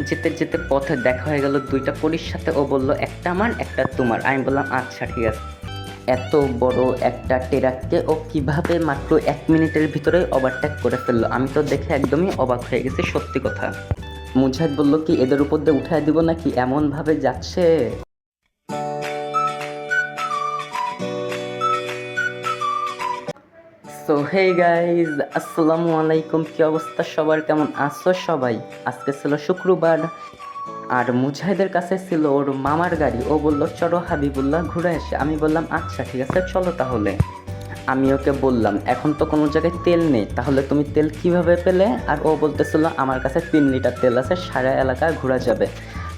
যেতে যেতে পথে দেখা হয়ে গেল দুইটা পুলিশ সাথে। ও বলল একটা আমার একটা তোমার। আমি বললাম আচ্ছা ঠিক আছে। এত বড় একটা ট্রাককে ও কিভাবে মাত্র 1 মিনিটের ভিতরে ওভারটেক করে ফেললো, আমি তো দেখে একদমই অবাক হয়ে গেছি সত্যি কথা। মুজাহিদ বলল কি এদের উপর দিয়ে উঠায় দিব নাকি, এমন ভাবে যাচ্ছে। সো হে গাইজ, আসসালামু আলাইকুম। কি অবস্থা সবার, কেমন আছো সবাই? আজকে ছিল শুক্রবার আর মুজাহিদের কাছে ছিল ওর মামার গাড়ি। ও বলল চলো হাবিবুল্লাহ ঘুরে আসে। আমি বললাম আচ্ছা ঠিক আছে চলো তাহলে। আমি ওকে বললাম এখন তো কোনো জায়গায় তেল নেই, তাহলে তুমি তেল কিভাবে পেলে? আর ও বলতেছিল আমার কাছে 3 লিটার তেল আছে, সারা এলাকা ঘোরা যাবে।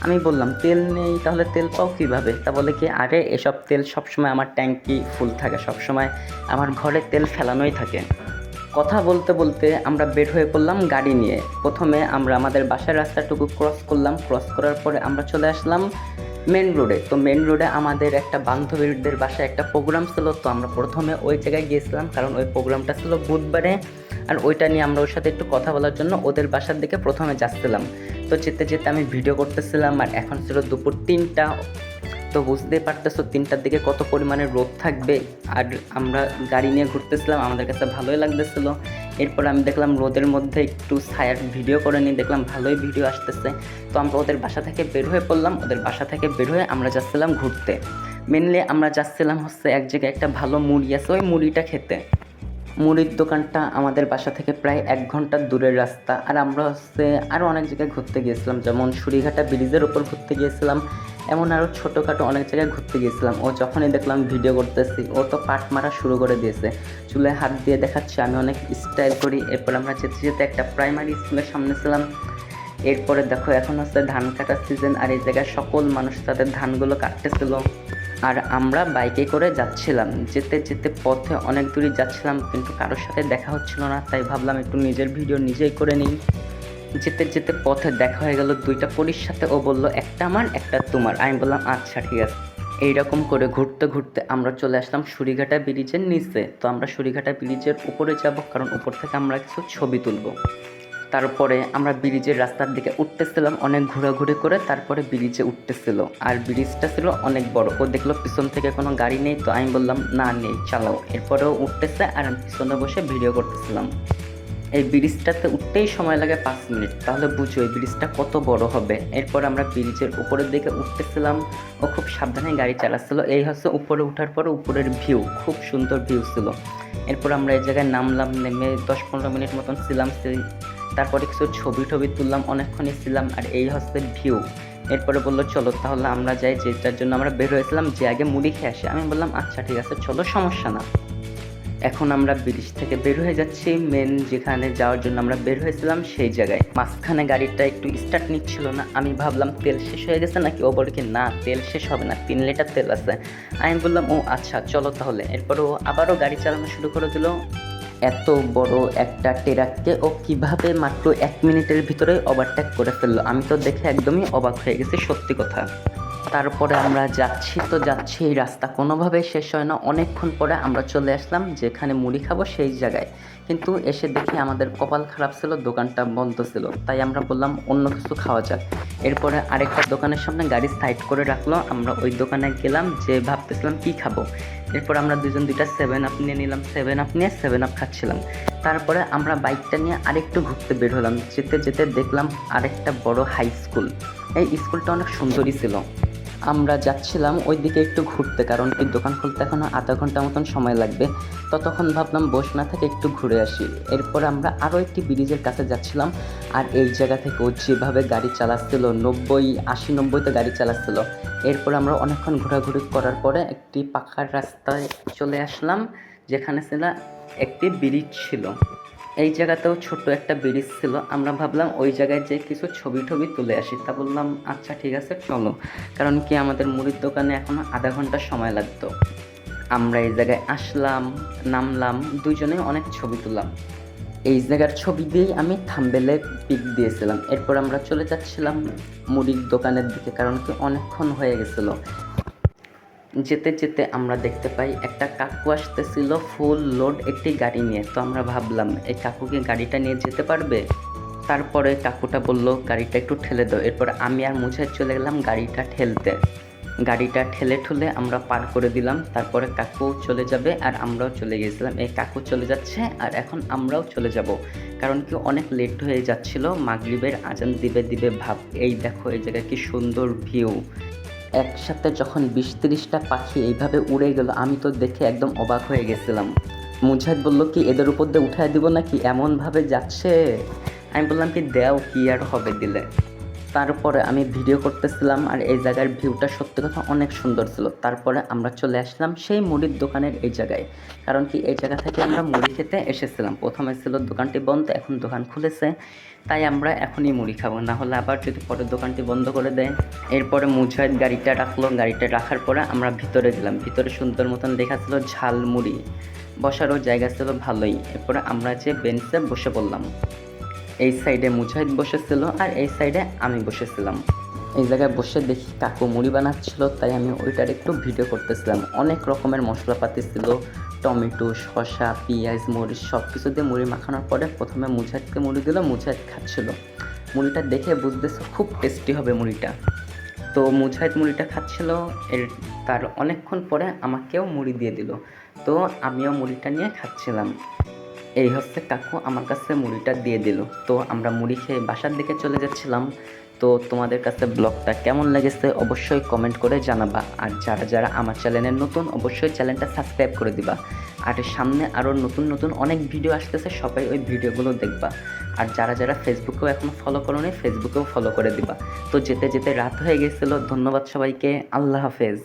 আমি বললাম তেল নেই, তাহলে তেল পাও কিভাবে? তা বলে কি আরে এসব তেল সবসময় আমার ট্যাঙ্কি ফুল থাকে, সবসময় আমার ঘরে তেল ফেলানোই থাকে। কথা বলতে বলতে আমরা বের হয়ে পড়লাম গাড়ি নিয়ে। প্রথমে আমরা আমাদের বাসার রাস্তাটুকু ক্রস করলাম, ক্রস করার পরে আমরা চলে আসলাম মেন রোডে। তো মেন রোডে আমাদের একটা বান্ধবীদের বাসায় একটা প্রোগ্রাম ছিল, তো আমরা প্রথমে ওই জায়গায় গিয়েছিলাম কারণ ওই প্রোগ্রামটা ছিল বুধবারে। আর ওইটা নিয়ে আমরা ওর সাথে একটু কথা বলার জন্য ওদের বাসার দিকে প্রথমে যাচ্ছিলাম। তো যেতে যেতে আমি ভিডিও করতেছিলাম আর এখন ছিল দুপুর 3টা। তো বুঝতেই পারতেছো 3টার দিকে কত পরিমাণে রোদ থাকবে। আর আমরা গাড়ি নিয়ে ঘুরতেছিলাম, আমাদের কাছে ভালোই লাগতেছিল। এরপর আমি দেখলাম রোদের মধ্যে একটু ছায়ার ভিডিও করে নিই, দেখলাম ভালোই ভিডিও আসতেছে। তো আমরা ওদের বাসা থেকে বের হয়ে পড়লাম। ওদের বাসা থেকে বের হয়ে আমরা যাচ্ছিলাম ঘুরতে। মেনলি আমরা যাচ্ছিলাম হচ্ছে এক জায়গায় একটা ভালো মুড়ি আছে, ওই মুড়িটা খেতে। মুড়ির দোকানটা আমাদের বাসা থেকে প্রায় 1 ঘন্টার দূরের রাস্তা। আর আমরা হচ্ছে আরও অনেক জায়গায় ঘুরতে গিয়েছিলাম, যেমন সুরিঘাটা ব্রিজের ওপর ঘুরতে গিয়েছিলাম, এমন আরও ছোটোখাটো অনেক জায়গায় ঘুরতে গিয়েছিলাম। ও যখনই দেখলাম ভিডিও করতেছি ও তো পাট মারা শুরু করে দিয়েছে, চুলে হাত দিয়ে দেখাচ্ছে আমি অনেক স্টাইল করি। এরপর আমরা যেতে যেতে একটা প্রাইমারি স্কুলের সামনে ছিলাম। এরপরে দেখো এখন হচ্ছে ধান কাটার সিজন, আর এই জায়গায় সকল মানুষ তাদের ধানগুলো কাটতেছিল। আর আমরা বাইকে করে যাচ্ছিলাম। যেতে যেতে পথে অনেক দূরই যাচ্ছিলাম কিন্তু কারোর সাথে দেখা হচ্ছিল না, তাই ভাবলাম একটু নিজের ভিডিও নিজেই করে নিই। যেতে যেতে পথে দেখা হয়ে গেল দুইটা পুলিশ সাথে। ও বলল একটা আমার একটা তোমার। আমি বললাম আচ্ছা ঠিক আছে। এইরকম করে ঘুরতে ঘুরতে আমরা চলে আসলাম সুরিঘাটা ব্রিজের নিচে। তো আমরা সুরিঘাটা ব্রিজের উপরে যাব কারণ উপর থেকে আমরা কিছু ছবি তুলব। তারপরে আমরা ব্রিজের রাস্তার দিকে উঠতেছিলাম অনেক ঘোরাঘুরি করে, তারপরে ব্রিজে উঠতেছিল। আর ব্রিজটা ছিল অনেক বড়। ও দেখলো পিছন থেকে কোনো গাড়ি নেই, তো আমি বললাম না নেই চালাও। এরপরেও উঠতেছে আর আমি পিছনে বসে ভিডিও করতেছিলাম। এই ব্রিজটাতে উঠতেই সময় লাগে 5 মিনিট, তাহলে বুঝো এই ব্রিজটা কত বড় হবে। এরপর আমরা ব্রিজের উপরের দিকে উঠতেছিলাম। ও খুব সাবধানে গাড়ি চালাচ্ছিল। এই হচ্ছে উপরে ওঠার পর উপরের ভিউ, খুব সুন্দর ভিউ ছিল। এরপর আমরা এই জায়গায় নামলাম, নেমে 10-15 মিনিট মতন ছিলাম। তারপরে কিছু ছবি টবি তুললাম, অনেকক্ষণই ছিলাম। আর এই হচ্ছে ভিউ। এরপরে বললো চলো তাহলে আমরা যাই, যেটার জন্য আমরা বের হয়েছিলাম যে আগে মুড়ি খেয়ে আসি। আমি বললাম আচ্ছা ঠিক আছে চলো, সমস্যা না। এখন আমরা ব্রিজ থেকে বের হয়ে যাচ্ছি মেন যেখানে যাওয়ার জন্য আমরা বের হয়েছিলাম সেই জায়গায়। মাঝখানে গাড়িটা একটু স্টার্ট নিচ্ছিল না, আমি ভাবলাম তেল শেষ হয়ে গেছে নাকি। ও বলে কি না তেল শেষ হবে না, 3 লিটার তেল আছে। আমি বললাম ও আচ্ছা চলো তাহলে। এরপর ও আবারও গাড়ি চালানো শুরু করে দিল। এত বড় একটা ট্রাককে ও কিভাবে মাত্র 1 মিনিটের ভিতরে ওভারটেক করে ফেললো, আমি তো দেখে একদমই অবাক হয়ে গেছি সত্যি কথা। তারপরে আমরা যাচ্ছি তো যাচ্ছি, এই রাস্তা কোনোভাবেই শেষ হয় না। অনেকক্ষণ পরে আমরা চলে আসলাম যেখানে মুড়ি খাবো সেই জায়গায়। কিন্তু এসে দেখি আমাদের কপাল খারাপ ছিল, দোকানটা বন্ধ ছিল। তাই আমরা বললাম অন্য কিছু খাওয়া যাক। এরপরে আরেকটা দোকানের সামনে গাড়ি সাইড করে রাখলো, আমরা ওই দোকানে গেলাম, যে ভাবতেছিলাম কি খাবো। এরপর আমরা দুজন দুইটা 7 আপ নিয়ে নিলাম, 7 আপ নিয়ে 7 আপ খাচ্ছিলাম। তারপরে আমরা বাইকটা নিয়ে আরেকটু ঘুরতে বের হলাম। যেতে যেতে দেখলাম আরেকটা বড় হাই স্কুল। এই স্কুলটা অনেক সুন্দরই ছিল। আমরা যাচ্ছিলাম ওই দিকে একটু ঘুরতে, কারণ এই দোকান খুলতে এখনও আধা ঘন্টা মতন সময় লাগবে। ততক্ষণ ভাবলাম বসে না থেকে একটু ঘুরে আসি। এরপর আমরা আরও একটি ব্রিজের কাছে যাচ্ছিলাম। আর এই জায়গা থেকে ও যেভাবে গাড়ি চালাচ্ছিল, 80-90-তে গাড়ি চালাচ্ছিল। এরপর আমরা অনেকক্ষণ ঘোরাঘুরি করার পরে একটি পাখার রাস্তায় চলে আসলাম, যেখানে ছিল একটি ব্রিজ ছিল। এই জায়গাতেও ছোট একটা ব্রিজ ছিল। আমরা ভাবলাম ওই জায়গায় যে কিছু ছবি টবি তুলে আসি। তা বললাম আচ্ছা ঠিক আছে চলো, কারণ কি আমাদের মুড়ির দোকানে এখনও আধা ঘন্টা সময় লাগতো। আমরা এই জায়গায় আসলাম, নামলাম, দুইজনে অনেক ছবি তুললাম। এই জায়গার ছবি দিয়েই আমি থাম্বনেলে পিক দিয়েছিলাম। এরপর আমরা চলে যাচ্ছিলাম মুড়ির দোকানের দিকে, কারণ কি অনেকক্ষণ হয়ে গেছিলো। যেতে যেতে আমরা দেখতে পাই একটা কাকু আসতেছিল ফুল লোড একটি গাড়ি নিয়ে। তো আমরা ভাবলাম এই কাকুকে গাড়িটা নিয়ে যেতে পারবে। তারপরে কাকুটা বলল গাড়িটা একটু ঠেলে দাও। এরপরে আমি আর মুজাহিদ চলে গেলাম গাড়িটা ঠেলতে। গাড়িটা ঠেলে ঠুলে আমরা পার করে দিলাম। তারপরে কাকু চলে যাবে আর আমরাও চলে গেছিলাম। এই কাকু চলে যাচ্ছে আর এখন আমরাও চলে যাব, কারণ কি অনেক লেট হয়ে যাচ্ছিল, মাগরিবের আজান দিবে দিবে ভাব। এই দেখো এই জায়গায় কি সুন্দর ভিউ। একসাথে যখন 20-30টা পাখি এইভাবে উড়ে গেল, আমি তো দেখে একদম অবাক হয়ে গেছিলাম। মুজাহিদ বলল কি এদের উপর দিয়ে উঠায় দিব নাকি, এমনভাবে যাচ্ছে। আমি বললাম কি দেও, কি আর হবে দিলে। তারপরে আমি ভিডিও করতেছিলাম আর এই জায়গার ভিউটা সত্যি কথা অনেক সুন্দর ছিল। তারপরে আমরা চলে আসলাম সেই মুড়ির দোকানের এই জায়গায়, কারণ কি এই জায়গা থেকে আমরা মুড়ি খেতে এসেছিলাম। প্রথমে ছিল দোকানটি বন্ধ, এখন দোকান খুলেছে, তাই আমরা এখনই মুড়ি খাবো, না হলে আবার যদি পরে দোকানটি বন্ধ করে দেয়। এরপরে মুজাহিদ গাড়িটা রাখলো, গাড়িটা রাখার পরে আমরা ভিতরে গেলাম। ভিতরে সুন্দর মতন লেখা ছিল ঝাল মুড়ি, বসারও জায়গা ছিল ভালোই। এরপরে আমরা যে বেঞ্চে বসে পড়লাম। এই সাইডে মুজাহিদ বসেছিল আর এই সাইডে আমি বসেছিলাম। এই জায়গায় বসে দেখি কাকু মুড়ি বানাচ্ছিল, তাই আমি ওইটার একটু ভিডিও করতেছিলাম। অনেক রকমের মশলাপাতি ছিল, টমেটো, শসা, পেঁয়াজ, মরিচ সব কিছু দিয়ে মুড়ি মাখানোর পরে প্রথমে মুজাহিদকে মুড়ি দিল, মুজাহিদ খাচ্ছিল। মুড়িটা দেখে বুঝতেছে খুব টেস্টি হবে মুড়িটা। তো মুজাহিদ মুড়িটা খাচ্ছিল, তার অনেকক্ষণ পরে আমাকেও মুড়ি দিয়ে দিল। তো আমিও মুড়িটা নিয়ে খাচ্ছিলাম। এই হচ্ছে কাকু আমার কাছে মুড়িটা দিয়ে দিল। তো আমরা মুড়ি খেয়ে বাসার দিকে চলে যাচ্ছিলাম। তো তোমাদের কাছে ব্লগটা কেমন লেগেছে অবশ্যই কমেন্ট করে জানাবা। আর যারা যারা আমার চ্যানেলে নতুন অবশ্যই চ্যানেলটা সাবস্ক্রাইব করে দিবা। আর সামনে আরও নতুন নতুন অনেক ভিডিও আসতেছে, সবাই ওই ভিডিওগুলো দেখবা। আর যারা যারা ফেসবুকেও এখনও ফলো করোনি ফেসবুকেও ফলো করে দিবা। তো যেতে যেতে রাত হয়ে গেছিলো। ধন্যবাদ সবাইকে, আল্লাহ হাফেজ।